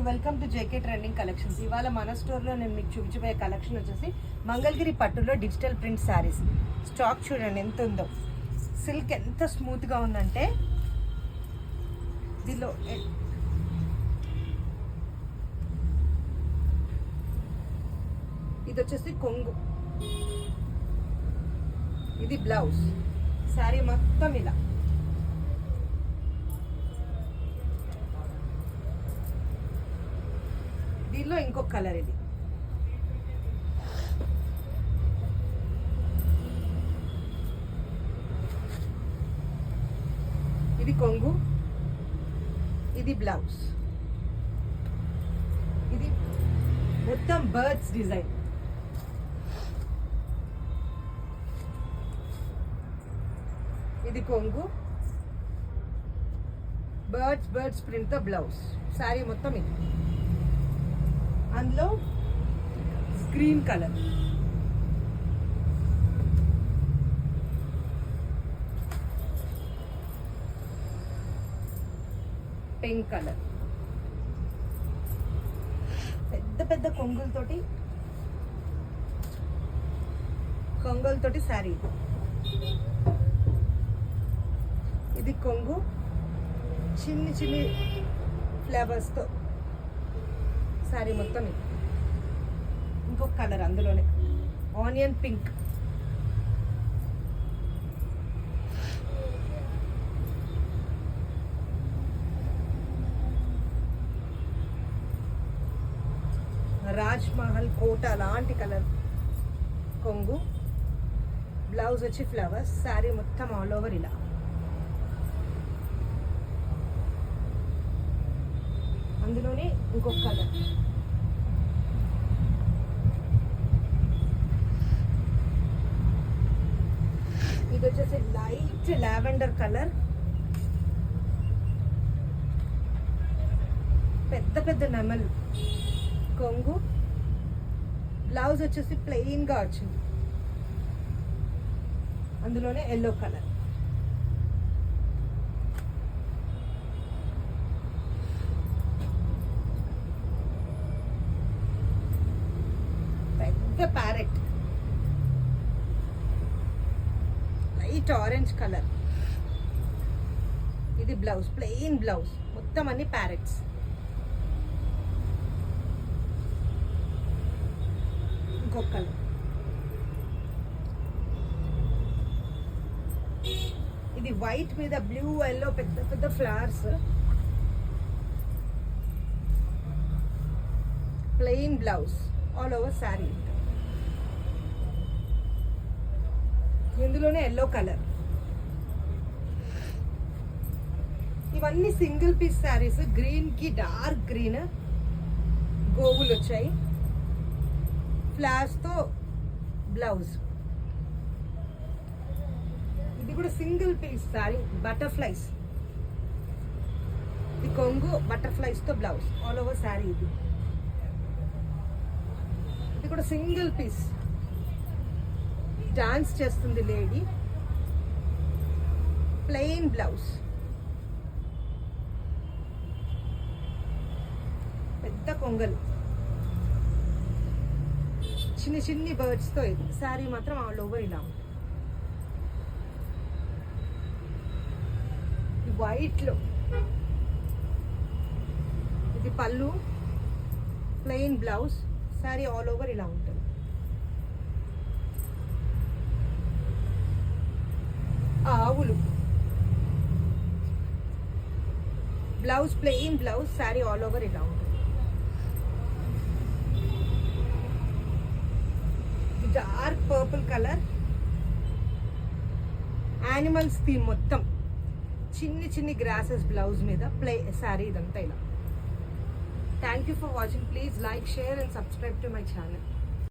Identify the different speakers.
Speaker 1: Welcome to JK trending collections. ఇవాళ మన స్టోర్లో నేను మీకు చూపించబోయే కలెక్షన్ వచ్చేసి మంగళగిరి పట్టులో డిజిటల్ ప్రింట్ శారీస్. స్టాక్ చూడండి ఎంత ఉందో, సిల్క్ ఎంత స్మూత్గా ఉందంటే దీనిలో ఇది వచ్చేసి కొంగు, ఇది బ్లౌజ్, శారీ మొత్తం ఇలా. దీనిలో ఇంకొక కలర్, ఇది కొంగు, ఇది బ్లౌజ్, ఇది మొత్తం బర్డ్స్ డిజైన్. ఇది కొంగు, బర్డ్స్ ప్రింట్ తో బ్లౌజ్, శారీ మొత్తం ఇది. అందులో గ్రీన్ కలర్, పింక్ కలర్, పెద్ద పెద్ద కొంగులతోటి శారీ. ఇది కొంగు, చిన్ని చిన్ని ఫ్లేవర్స్తో శారీ మొత్తం ఇది. ఇంకొక కలర్ అందులోనే ఆనియన్ పింక్, రాజ్ మహల్ కోట లాంటి కలర్. కొంగు, బ్లౌజ్ వచ్చి ఫ్లవర్స్, శారీ మొత్తం ఆల్ ఓవర్ ఇలా. అందులోనే ఇంకొక కలర్, ఇది వచ్చేసి లైట్ లావెండర్ కలర్, పెద్ద పెద్ద నెమల్. కొంగు, బ్లౌజ్ వచ్చేసి ప్లెయిన్ గా వచ్చింది, అందులోనే ఎల్లో కలర్. పెద్ద ప్యారెట్, లైట్ ఆరెంజ్ కలర్. ఇది బ్లౌజ్, ప్లెయిన్ బ్లౌజ్, మొత్తం అన్ని ప్యారెట్స్. ఇంకొక కలర్, ఇది వైట్ మీద బ్లూ ఎల్లో పెద్ద పెద్ద flowers, plain blouse, all over sari. ఇందులోనే ఎల్లో కలర్. ఇవన్నీ సింగిల్ పీస్ శారీస్. గ్రీన్ కి డార్క్ గ్రీన్ గోగులు వచ్చాయి, ఫ్లాష్ తో బ్లౌజ్. ఇది కూడా సింగిల్ పీస్ శారీ, బటర్ఫ్లైస్. ఇది కొంగు, బటర్ఫ్లైస్ తో బ్లౌజ్, ఆల్ ఓవర్ శారీ. ఇది కూడా సింగిల్ పీస్, డాన్స్ చేస్తుంది లేడీ, ప్లెయిన్ బ్లౌజ్, పెద్ద కొంగలు, చిన్ని చిన్ని బర్డ్స్ తో. ఇది శారీ మాత్రం ఆల్ ఓవర్ ఇలా ఉంది. వైట్ లో ఇది పళ్ళు, plain blouse, sari all over ఇలా ఉంటుంది. ఆవులు, blouse plain blouse, sari all over ఇలా ఉంటుంది. Dark purple colour, animals theme మొత్తం, చిన్ని చిన్ని గ్రాసెస్ బ్లౌజ్ మీద శారీ ఇదంతా ఇలా. Thank you for watching. Please like, share and subscribe to my channel.